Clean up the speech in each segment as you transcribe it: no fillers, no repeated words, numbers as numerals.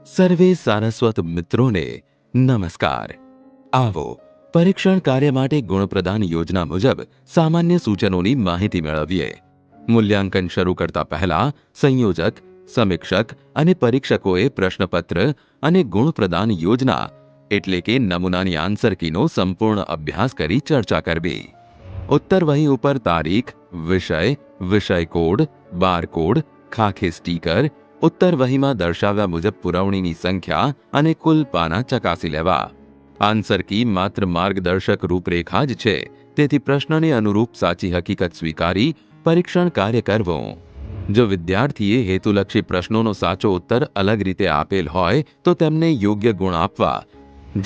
સર્વે સારસ્વત મિત્રોને નમસ્કાર। આવો પરીક્ષણ કાર્ય માટે ગુણપ્રદાન યોજના મુજબ સામાન્ય સૂચનોની માહિતી મેળવીએ। મૂલ્યાંકન શરૂ કરતા પહેલા સંયોજક, સમીક્ષક અને પરીક્ષકોએ પ્રશ્નપત્ર અને ગુણપ્રદાન યોજના એટલે કે નમૂનાની આન્સર કીનો સંપૂર્ણ અભ્યાસ કરી ચર્ચા કરવી। ઉત્તર વહી ઉપર તારીખ, વિષય, વિષય કોડ, બાર કોડ, ખાખે સ્ટીકર, ઉત્તર વહીમાં દર્શાવ્યા મુજબ પુરવણીની સંખ્યા અને કુલ પાના ચકાસી લેવા। આન્સર કી માત્ર માર્ગદર્શક રૂપરેખા જ છે, તેથી પ્રશ્નને અનુરૂપ સાચી હકીકત સ્વીકારી પરીક્ષણ કાર્ય કરવું। જો વિદ્યાર્થીએ હેતુલક્ષી પ્રશ્નોનો સાચો ઉત્તર અલગ રીતે આપેલ હોય તો તેમને યોગ્ય ગુણ આપવા।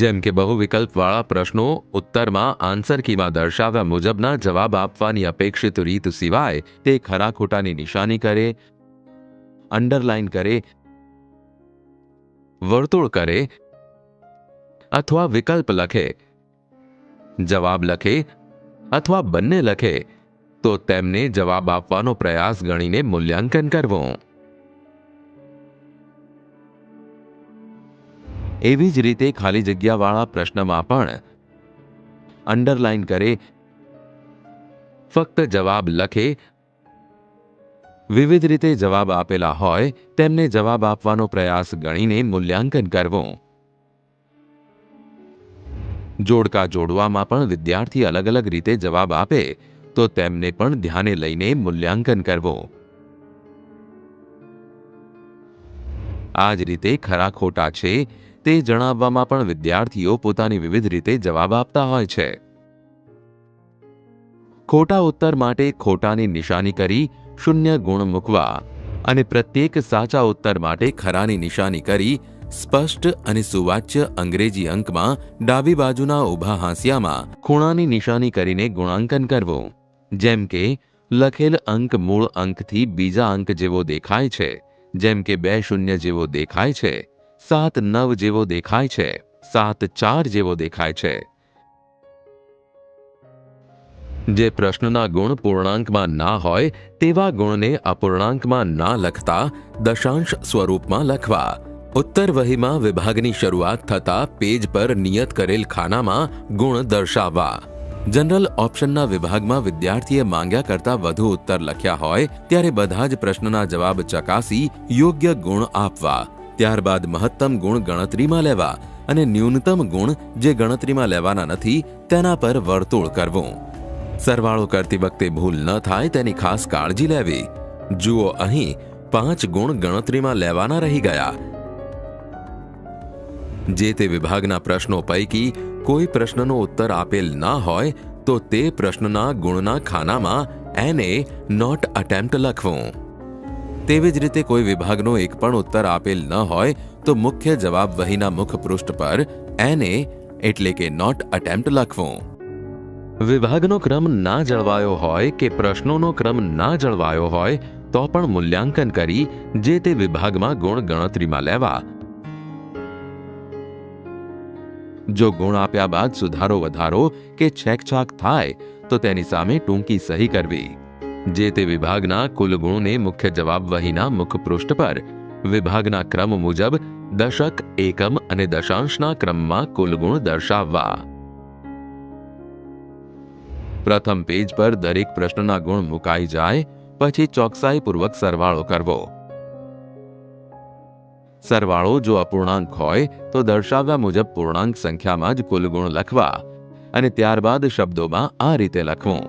જેમ કે બહુ વિકલ્પવાળા પ્રશ્નો ઉત્તરમાં આન્સર કીમાં દર્શાવ્યા મુજબના જવાબ આપવાની અપેક્ષિત રીત સિવાય તે ખરા ખોટાની નિશાની કરે, અંડરલાઇન કરે, વર્તુળ કરે અથવા વિકલ્પ લખે, જવાબ લખે અથવા બંને લખે તો તેમને જવાબ આપવાનો પ્રયાસ ગણીને મૂલ્યાંકન કરવું। એવી જ રીતે ખાલી જગ્યાવાળા પ્રશ્નમાં પણ અંડરલાઇન કરે, ફક્ત જવાબ લખે, વિવિધ રીતે જવાબ આપેલા હોય તેમને જવાબ આપવાનો પ્રયાસ ગણીને મૂલ્યાંકન કરવું। જોડકા જોડવામાં પણ વિદ્યાર્થી અલગ અલગ રીતે જવાબ આપે તો તેમને પણ ધ્યાને લઈને મૂલ્યાંકન કરવું। આ જ રીતે ખરા ખોટા છે તે જણાવવામાં પણ વિદ્યાર્થીઓ પોતાની વિવિધ રીતે જવાબ આપતા હોય છે। ખોટા ઉત્તર માટે ખોટાની નિશાની કરી શૂન્ય ગુણ મૂકવા અને પ્રત્યેક સાચા ઉત્તર માટે ખરાની નિશાની કરી સ્પષ્ટ અને સુવાચ્ય અંગ્રેજી અંકમાં ડાબી બાજુના ઊભા હાંસિયામાં ખૂણાની નિશાની કરીને ગુણાંકન કરવું। જેમ કે લખેલ અંક મૂળ અંકથી બીજા અંક જેવો દેખાય છે, જેમ કે 2 શૂન્ય જેવો દેખાય છે, 7 9 જેવો દેખાય છે, 7 4 જેવો દેખાય છે। જે પ્રશ્નના ગુણ પૂર્ણાંકમાં ના હોય તેવા ગુણને અપૂર્ણાંકમાં ના લખતા દશાંશ સ્વરૂપમાં લખવા। ઉત્તર વહીમાં વિભાગની શરૂઆત થતા પેજ પર નિયત કરેલ ખાનામાં ગુણ દર્શાવવા। જનરલ ઓપ્શનના વિભાગમાં વિદ્યાર્થીએ માંગ્યા કરતા વધુ ઉત્તર લખ્યા હોય ત્યારે બધા જ પ્રશ્નના જવાબ ચકાસી યોગ્ય ગુણ આપવા। ત્યારબાદ મહત્તમ ગુણ ગણતરીમાં લેવા અને ન્યૂનતમ ગુણ જે ગણતરીમાં લેવાના નથી તેના પર વર્તુળ કરવું। સરવાળો કરતી વખતે ભૂલ ન થાય તેની ખાસ કાળજી લેવી। જુઓ અહીં 5 ગુણ ગણતરીમાં લેવાના રહી ગયા। જે તે વિભાગના પ્રશ્નો પૈકી કોઈ પ્રશ્નનો ઉત્તર આપેલ ના હોય તો તે પ્રશ્નના ગુણના ખાનામાં NA નોટ અટેમ્પ્ટ લખવું। તેવી જ રીતે કોઈ વિભાગનો એક પણ ઉત્તર આપેલ ન હોય તો મુખ્ય જવાબ વહીના મુખપૃષ્ઠ પર NA એટલે કે નોટ અટેમ્પ્ટ લખવું। વિભાગનો ક્રમ ના જળવાયો હોય કે પ્રશ્નોનો ક્રમ ના જળવાયો હોય તો પણ મૂલ્યાંકન કરી જે તે વિભાગમાં ગુણ ગણતરીમાં લેવા। જો ગુણ આપ્યા બાદ સુધારો વધારો કે છેકછાક થાય તો તેની સામે ટૂંકી સહી કરવી। જે તે વિભાગના કુલ ગુણને મુખ્ય જવાબ વહીના મુખપૃષ્ઠ પર વિભાગના ક્રમ મુજબ દશક, એકમ અને દશાંશના ક્રમમાં કુલ ગુણ દર્શાવવા। પ્રથમ પેજ પર દરેક પ્રશ્નના ગુણ મુકાઈ જાય પછી ચોકસાઈપૂર્વક સરવાળો કરવો। સરવાળો જો અપૂર્ણાંક હોય તો દર્શાવ્યા મુજબ પૂર્ણાંક સંખ્યામાં જ કુલ ગુણ લખવા અને ત્યારબાદ શબ્દોમાં આ રીતે લખવું।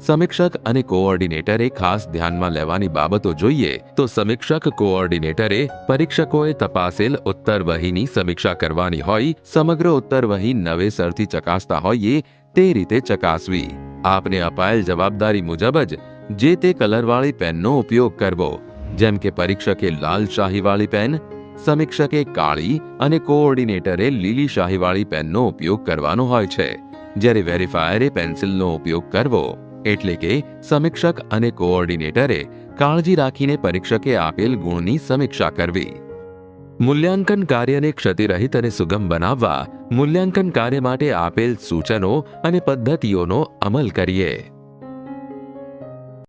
સમીક્ષક અને કોઓર્ડિનેટરે ખાસ ધ્યાનમાં લેવાની બાબતો જોઈએ તો સમીક્ષક કોઓર્ડિનેટરે પરીક્ષકોએ તપાસેલ ઉત્તર વહીની સમીક્ષા કરવાની હોય સમગ્ર ઉત્તર વહી નવેસરથી ચકાસતા હોઈએ તે રીતે ચકાસવી। આપને અપાયેલ જવાબદારી મુજબ જ જે તે કલરવાળી પેનનો ઉપયોગ કરવો। જેમ કે પરીક્ષકે લાલ શાહીવાળી પેન, સમીક્ષકે કાળી અને કોઓર્ડિનેટરે લીલી શાહીવાળી પેનનો ઉપયોગ કરવાનો હોય છે, જ્યારે વેરીફાયરે પેન્સિલનો ઉપયોગ કરવો। એટલે કે સમીક્ષક અને કોઓર્ડિનેટરે કાળજી રાખીને પરીક્ષકે આપેલ ગુણની સમીક્ષા કરવી। મૂલ્યાંકન કાર્યને ક્ષતિરહિત અને સુગમ બનાવવા મૂલ્યાંકન કાર્ય માટે આપેલ સૂચનો અને પદ્ધતિઓનો અમલ કરીએ।